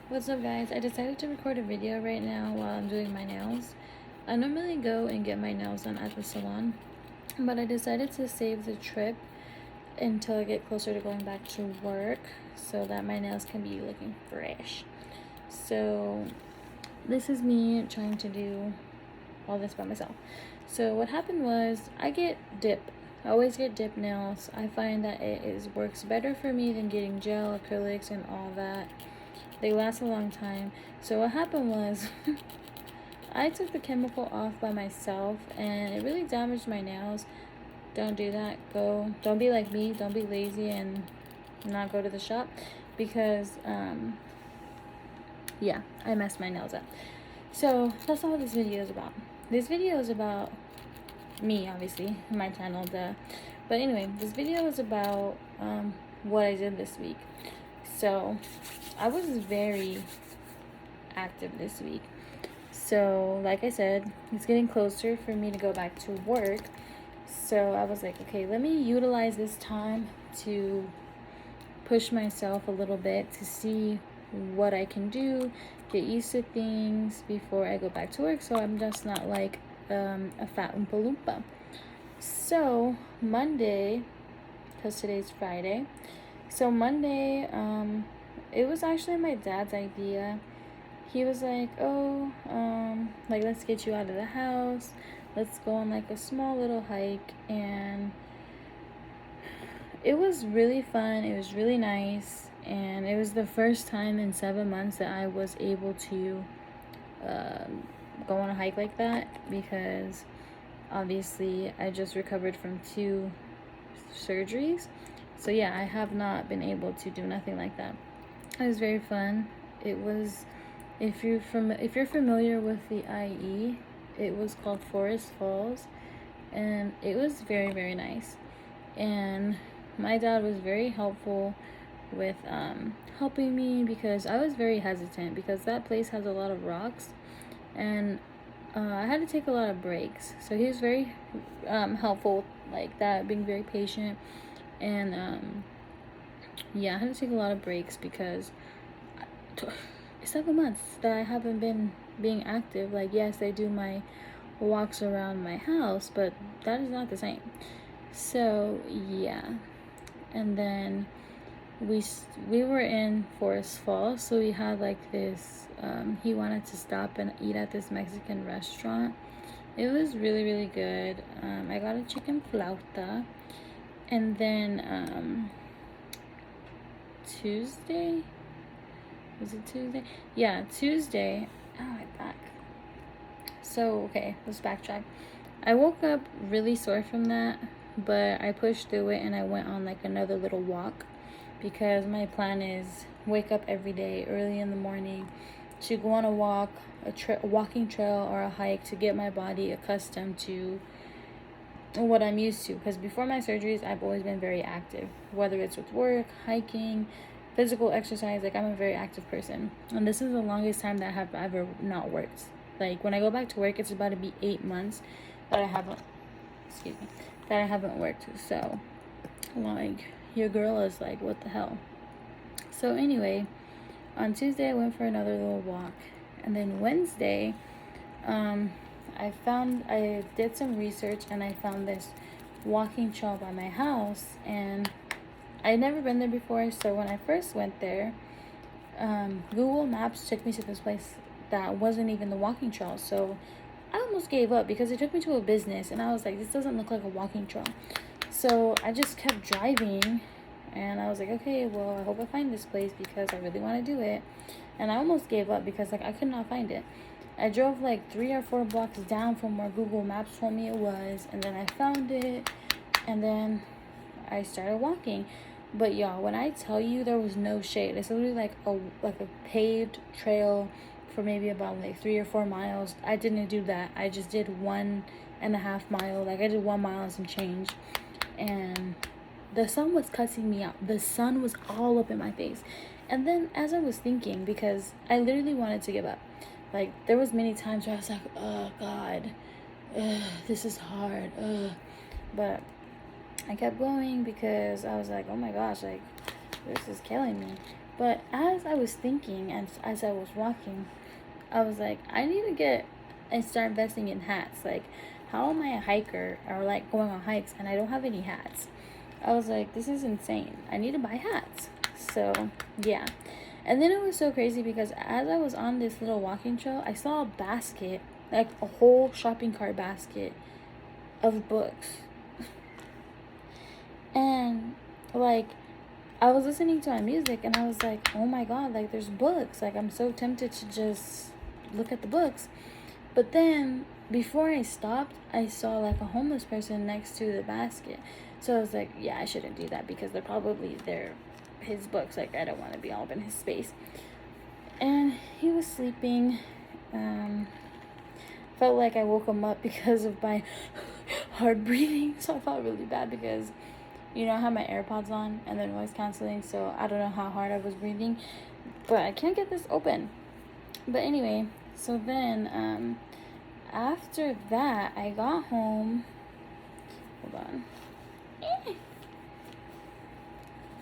What's up, guys? I decided to record a video right now while I'm doing my nails. I normally go and get my nails done at the salon, but I decided to save the trip until I get closer to going back to work so that my nails can be looking fresh. So this is me trying to do all this by myself. So what happened was I get dip. I always get dip nails. I find that works better for me than getting gel, acrylics, and all that. They last a long time. So what happened was I took the chemical off by myself and it really damaged my nails. Don't do that. Don't be like me. Don't be lazy and not go to the shop because yeah, I messed my nails up. So that's not what this video is about. This video is about me, obviously, my channel, but anyway, this video is about what I did this week. So I was very active this week. So like I said, it's getting closer for me to go back to work. So I was like, okay, let me utilize this time to push myself a little bit to see what I can do, get used to things before I go back to work, so I'm just not like a fat Oompa Loompa. So Monday, because today's Friday, so Monday, it was actually my dad's idea. He was like, oh, like, let's get you out of the house. Let's go on like a small little hike. And it was really fun. It was really nice. And it was the first time in 7 months that I was able to go on a hike like that, because obviously I just recovered from 2 surgeries. So yeah, I have not been able to do nothing like that. It was very fun. It was, if you're familiar with the IE, it was called Forest Falls, and it was very, very nice. And my dad was very helpful with helping me, because I was very hesitant because that place has a lot of rocks, and I had to take a lot of breaks. So he was very helpful like that, being very patient. And yeah, I had to take a lot of breaks because 7 months that I haven't been being active. Like, yes, I do my walks around my house, but that is not the same. So yeah, and then we were in Forest Falls, so we had like this he wanted to stop and eat at this Mexican restaurant. It was really, really good. I got a chicken flauta. And then Tuesday, was it Tuesday? Yeah, Tuesday. Oh, my back. So okay, let's backtrack. I woke up really sore from that, but I pushed through it and I went on like another little walk, because my plan is wake up every day early in the morning to go on a walk, a walking trail or a hike, to get my body accustomed to what I'm used to. Because before my surgeries, I've always been very active, whether it's with work, hiking, physical exercise. Like, I'm a very active person, and this is the longest time that I have ever not worked. Like, when I go back to work, it's about to be 8 months that I haven't worked. So like, your girl is like, what the hell. So anyway, on Tuesday I went for another little walk, and then Wednesday I did some research and I found this walking trail by my house, and I'd never been there before. So when I first went there, Google Maps took me to this place that wasn't even the walking trail. So I almost gave up because it took me to a business, and I was like, this doesn't look like a walking trail. So I just kept driving, and I was like, okay, well, I hope I find this place because I really want to do it. And I almost gave up because like I could not find it. I drove like 3 or 4 blocks down from where Google Maps told me it was, and then I found it, and then I started walking. But y'all, when I tell you there was no shade, it's literally like a paved trail for maybe about like 3 or 4 miles. I didn't do that. I just did 1.5 mile. Like, I did 1 mile and some change, and the sun was cussing me out. The sun was all up in my face. And then as I was thinking, because I literally wanted to give up. Like, there was many times where I was like, oh God, this is hard. But I kept going because I was like, oh my gosh, like, this is killing me. But as I was thinking and as I was walking, I was like, I need to get and start investing in hats. Like, how am I a hiker or like going on hikes and I don't have any hats? I was like, this is insane. I need to buy hats. So, yeah. And then it was so crazy because as I was on this little walking trail, I saw a basket, like a whole shopping cart basket of books. And like I was listening to my music and I was like, oh my god, like there's books. Like I'm so tempted to just look at the books. But then before I stopped, I saw like a homeless person next to the basket. So I was like, yeah, I shouldn't do that because they're his books. Like I don't want to be all up in his space. And he was sleeping. Felt like I woke him up because of my hard breathing. So I felt really bad because you know, I have my AirPods on and they're noise canceling, so I don't know how hard I was breathing, but I can't get this open. But anyway, so then after that, I got home. Hold on.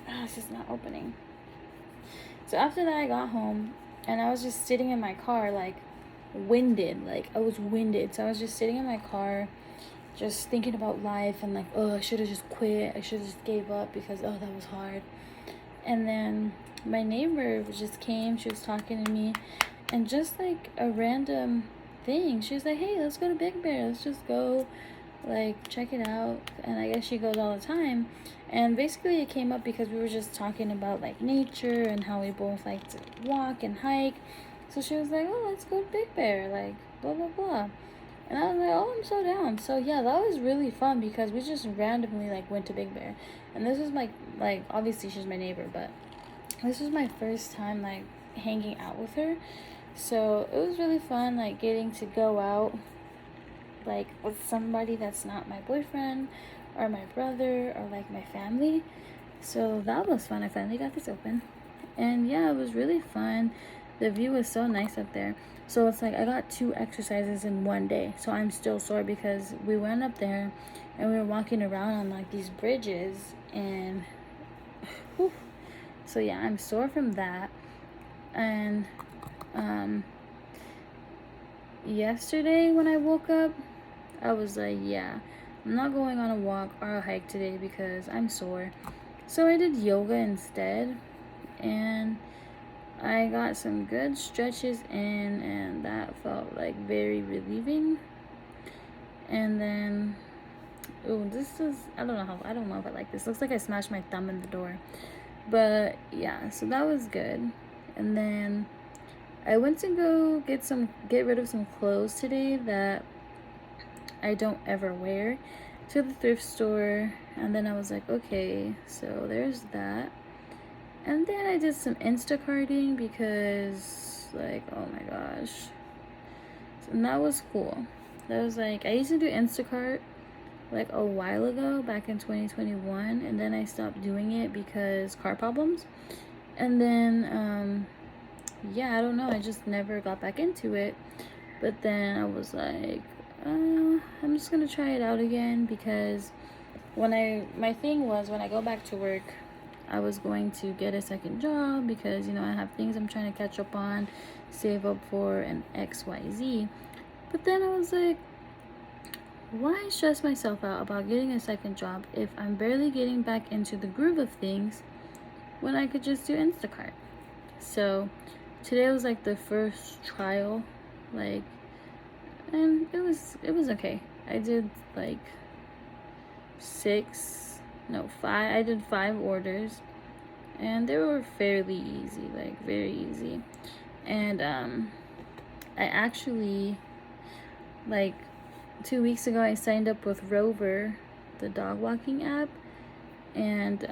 It's just not opening. So after that, I got home and I was just sitting in my car, like winded. Like I was winded, so I was just sitting in my car just thinking about life and like, oh, I should have just quit. I should have just gave up because, oh, that was hard. And then my neighbor just came. She was talking to me. And just like a random thing, she was like, hey, let's go to Big Bear. Let's just go, like, check it out. And I guess she goes all the time. And basically it came up because we were just talking about, like, nature and how we both like to walk and hike. So she was like, oh, let's go to Big Bear. Like, blah, blah, blah. And I was like, oh, I'm so down. So, yeah, that was really fun because we just randomly, like, went to Big Bear. And this was, like obviously she's my neighbor, but this was my first time, like, hanging out with her. So, it was really fun, like, getting to go out, like, with somebody that's not my boyfriend or my brother or, like, my family. So, that was fun. I finally got this open. And, yeah, it was really fun. The view was so nice up there. So it's like I got 2 exercises in one day. So I'm still sore because we went up there and we were walking around on like these bridges and whew. So yeah, I'm sore from that. And yesterday when I woke up, I was like, yeah, I'm not going on a walk or a hike today because I'm sore. So I did yoga instead and I got some good stretches in and that felt like very relieving. And then this is I don't know if I like this. Looks like I smashed my thumb in the door. But yeah, so that was good. And then I went to go get rid of some clothes today that I don't ever wear to the thrift store. And then I was like, okay, so there's that. And then I did some Instacarting because, like, oh my gosh. And that was cool. That was like, I used to do Instacart like a while ago, back in 2021. And then I stopped doing it because car problems. And then, yeah, I don't know. I just never got back into it. But then I was like, I'm just going to try it out again because my thing was when I go back to work, I was going to get a second job because, you know, I have things I'm trying to catch up on, save up for, and XYZ. But then I was like, why stress myself out about getting a second job if I'm barely getting back into the groove of things when I could just do Instacart? So today was like the first trial, like, and it was okay. I did like 5. I did 5 orders and they were fairly easy, like very easy. And I actually, like 2 weeks ago, I signed up with Rover, the dog walking app, and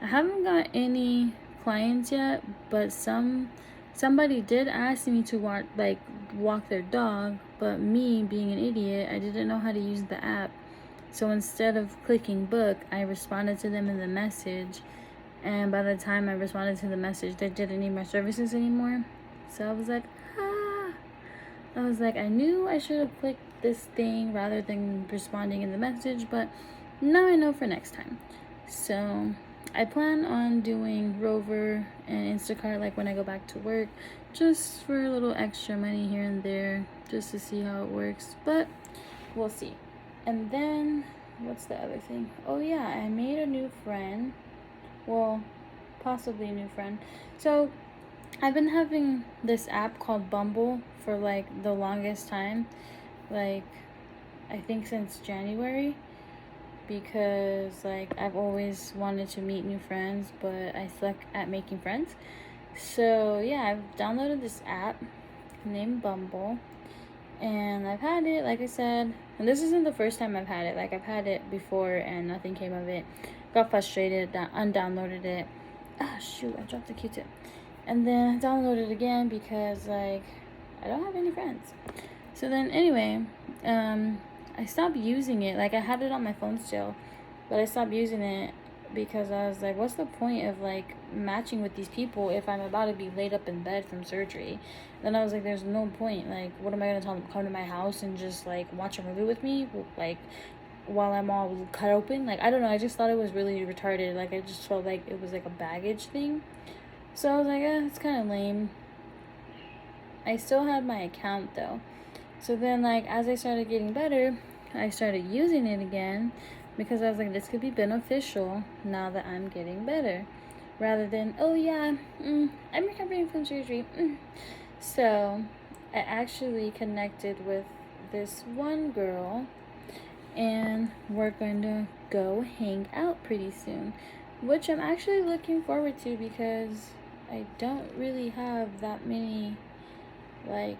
I haven't got any clients yet, but somebody did ask me to walk their dog, but me being an idiot, I didn't know how to use the app. So instead of clicking book, I responded to them in the message. And by the time I responded to the message, they didn't need my services anymore. So I was like, I knew I should have clicked this thing rather than responding in the message. But now I know for next time. So I plan on doing Rover and Instacart like when I go back to work, just for a little extra money here and there, just to see how it works. But we'll see. And then what's the other thing? Oh yeah, I made a new friend. Well, possibly a new friend. So I've been having this app called Bumble for like the longest time. Like I think since January, because like I've always wanted to meet new friends, but I suck at making friends. So yeah, I've downloaded this app named Bumble, and I've had it, like I said, and this isn't the first time I've had it. Like I've had it before and nothing came of it. Got frustrated, undownloaded it. Ah shoot, I dropped the Q-tip. And then I downloaded it again because like I don't have any friends. So then anyway, I stopped using it. Like I had it on my phone still, but I stopped using it because I was like, what's the point of like matching with these people if I'm about to be laid up in bed from surgery? Then I was like, there's no point. Like, what am I gonna tell them? Come to my house and just like watch a movie with me, like while I'm all cut open? Like, I don't know. I just thought it was really retarded. Like, I just felt like it was like a baggage thing. So I was like, it's kind of lame. I still had my account though. So then, like, as I started getting better, I started using it again because I was like, this could be beneficial now that I'm getting better. Rather than, oh yeah, I'm recovering from surgery. So I actually connected with this one girl, and we're going to go hang out pretty soon, which I'm actually looking forward to because I don't really have that many, like,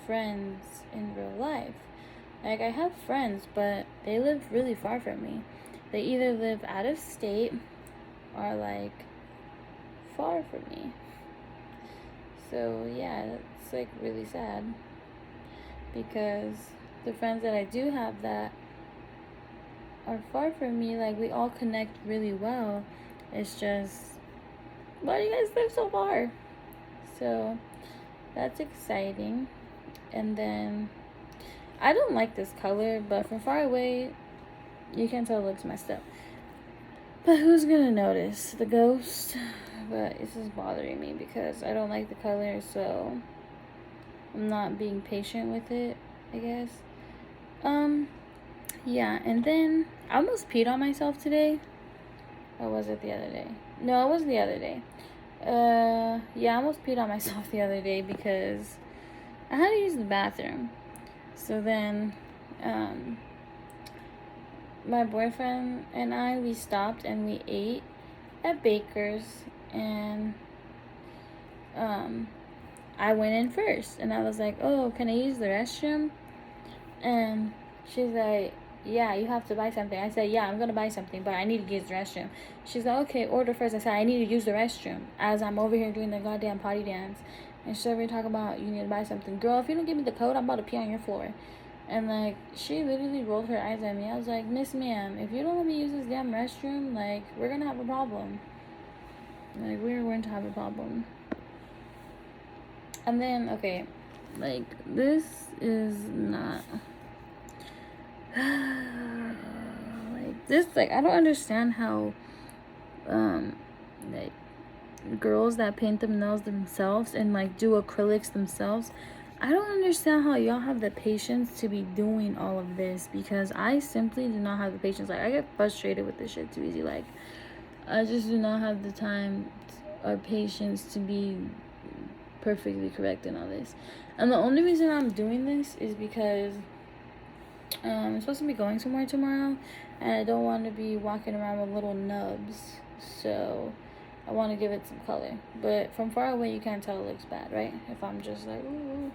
friends in real life. Like, I have friends, but they live really far from me. They either live out of state or like far from me. So yeah, that's like really sad because the friends that I do have that are far from me, like we all connect really well. It's just, why do you guys live so far? So that's exciting. And then I don't like this color, but from far away you can tell it looks messed up. But who's gonna notice? The ghost? But it's just bothering me because I don't like the color, so I'm not being patient with it, I guess. Yeah, and then I almost peed on myself today. Or was it the other day? No, it was the other day. Yeah, I almost peed on myself the other day because I had to use the bathroom. So then, my boyfriend and we stopped and we ate at Baker's, and I went in first, and I was like, oh, can I use the restroom? And she's like, yeah, you have to buy something. I said, yeah, I'm gonna buy something, but I need to use the restroom. She's like, okay, order first. I said, I need to use the restroom as I'm over here doing the goddamn potty dance. And she's over here talking about you need to buy something. Girl, if you don't give me the code, I'm about to pee on your floor. And like, she literally rolled her eyes at me. I was like, Miss Ma'am, if you don't let me use this damn restroom, like, we're gonna have a problem. Like, we're going to have a problem. And then, okay, like, this is not like this. Like, I don't understand how like girls that paint their nails themselves and like do acrylics themselves, I don't understand how y'all have the patience to be doing all of this, because I simply do not have the patience. Like, I get frustrated with this shit too easy. Like, I just do not have the time or patience to be perfectly correct in all this. And the only reason I'm doing this is because I'm supposed to be going somewhere tomorrow, and I don't want to be walking around with little nubs, so I want to give it some color. But from far away you can't tell it looks bad, right? If I'm just like, ooh,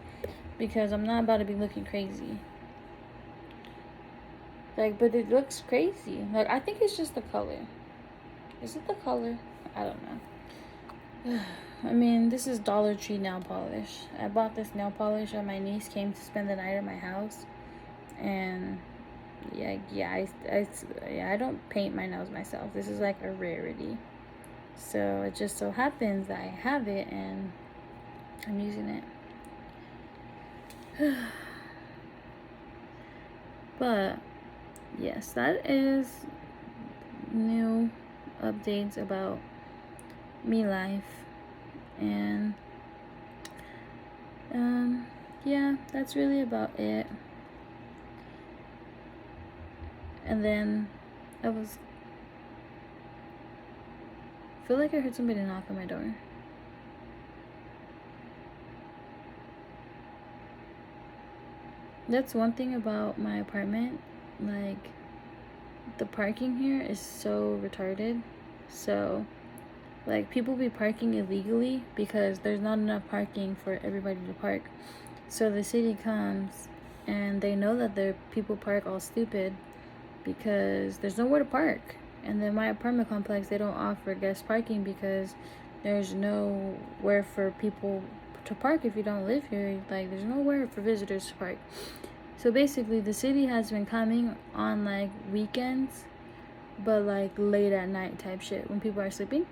because I'm not about to be looking crazy. Like, but it looks crazy. Like, I think it's just the color. Is it the color? I don't know. I mean, this is Dollar Tree nail polish. I bought this nail polish when my niece came to spend the night at my house. And I don't paint my nails myself. This is like a rarity. So it just so happens that I have it and I'm using it. But yes, that is new. updates about me life. And yeah, that's really about it. And then I feel like I heard somebody knock on my door. That's one thing about my apartment. Like, the parking here is so retarded. So, like, people be parking illegally because there's not enough parking for everybody to park. So the city comes and they know that their people park all stupid because there's nowhere to park. And then my apartment complex, they don't offer guest parking because there's nowhere for people to park if you don't live here. Like, there's nowhere for visitors to park. So basically, the city has been coming on like weekends, but like late at night type shit when people are sleeping.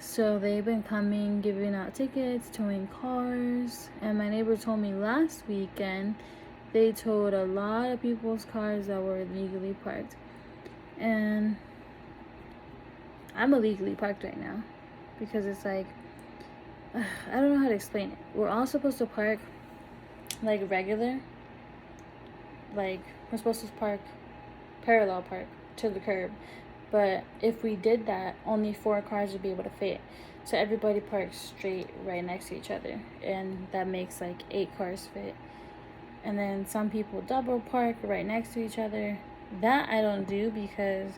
So they've been coming, giving out tickets, towing cars. And my neighbor told me last weekend they towed a lot of people's cars that were illegally parked. And I'm illegally parked right now because it's like, I don't know how to explain it. We're all supposed to park like regular. Like, we're supposed to park parallel park to the curb. But if we did that, only 4 cars would be able to fit. So everybody parks straight right next to each other. And that makes like 8 cars fit. And then some people double park right next to each other. That I don't do because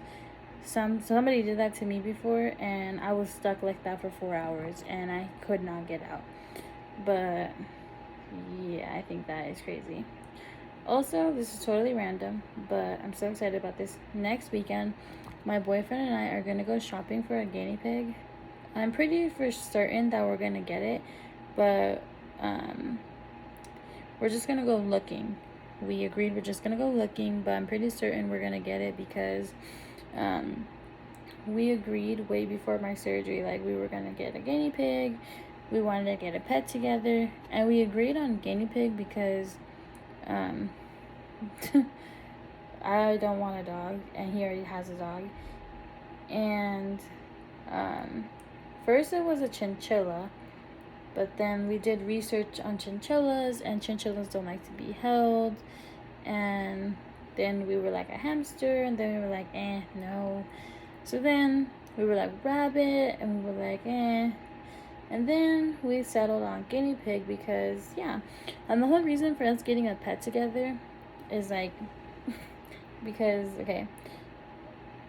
somebody did that to me before. And I was stuck like that for 4 hours. And I could not get out. But yeah, I think that is crazy. Also, this is totally random, but I'm so excited about this. Next weekend, my boyfriend and I are going to go shopping for a guinea pig. I'm pretty for certain that we're going to get it, but we're just going to go looking. We agreed we're just going to go looking, but I'm pretty certain we're going to get it because we agreed way before my surgery, like we were going to get a guinea pig. We wanted to get a pet together, and we agreed on guinea pig because I don't want a dog, and he already has a dog. And first it was a chinchilla, but then we did research on chinchillas, and chinchillas don't like to be held. And then we were like a hamster, and then we were like, no. So then we were like rabbit, and we were like, And then we settled on guinea pig because, yeah. And the whole reason for us getting a pet together is like, because, okay,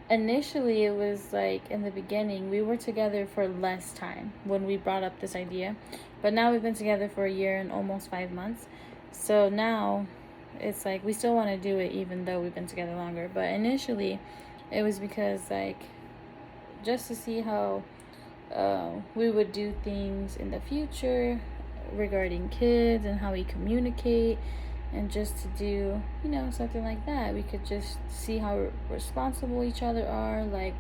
initially it was like in the beginning, we were together for less time when we brought up this idea. But now we've been together for a year and almost 5 months. So now it's like we still want to do it even though we've been together longer. But initially it was because, like, just to see how we would do things in the future regarding kids and how we communicate, and just to do, something like that. We could just see how responsible each other are, like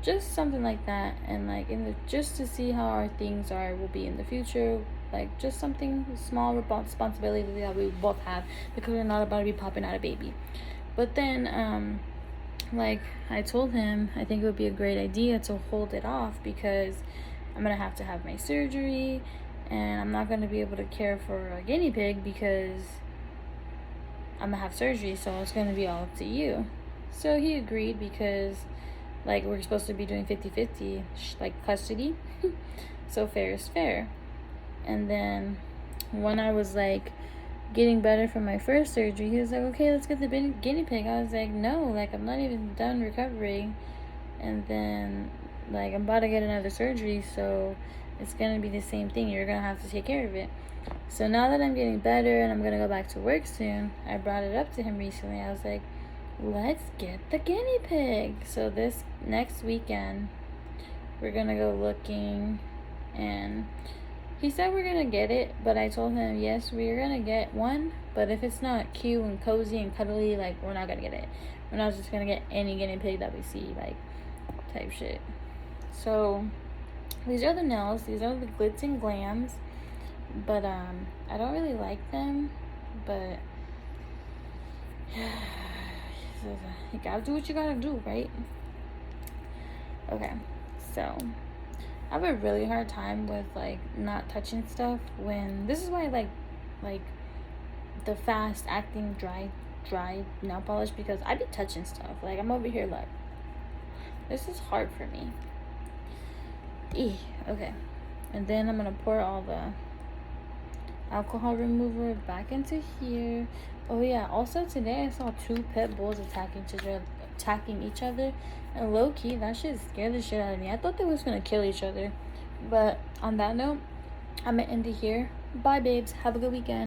just something like that. And like just to see how our things will be in the future, like just something small responsibility that we both have, because we're not about to be popping out a baby. But then like I told him, I think it would be a great idea to hold it off because I'm gonna have to have my surgery, and I'm not gonna be able to care for a guinea pig because I'm gonna have surgery, so it's gonna be all up to you. So he agreed because, like, we're supposed to be doing 50-50, like custody. So fair is fair. And then when I was like getting better from my first surgery, he was like, okay, let's get the guinea pig. I was like, no, like I'm not even done recovering, and then like I'm about to get another surgery, so it's gonna be the same thing. You're gonna have to take care of it. So now that I'm getting better and I'm gonna go back to work soon, I brought it up to him recently. I was like, let's get the guinea pig. So this next weekend we're gonna go looking, and he said we're gonna get it, but I told him, yes, we're gonna get one, but if it's not cute and cozy and cuddly, like, we're not gonna get it. We're not just gonna get any guinea pig that we see, like, type shit. So these are the nails. These are the glitz and glams, but I don't really like them, but you gotta do what you gotta do, right? Okay, So I have a really hard time with like not touching stuff when this is why I like the fast acting dry nail polish, because I be touching stuff. Like I'm over here like this is hard for me. Okay. And then I'm gonna pour all the alcohol remover back into here. Oh yeah, also today I saw 2 pit bulls attacking each other, and low-key that shit scared the shit out of me. I thought they was gonna kill each other. But on that note, I'm gonna end it here. Bye babes, have a good weekend.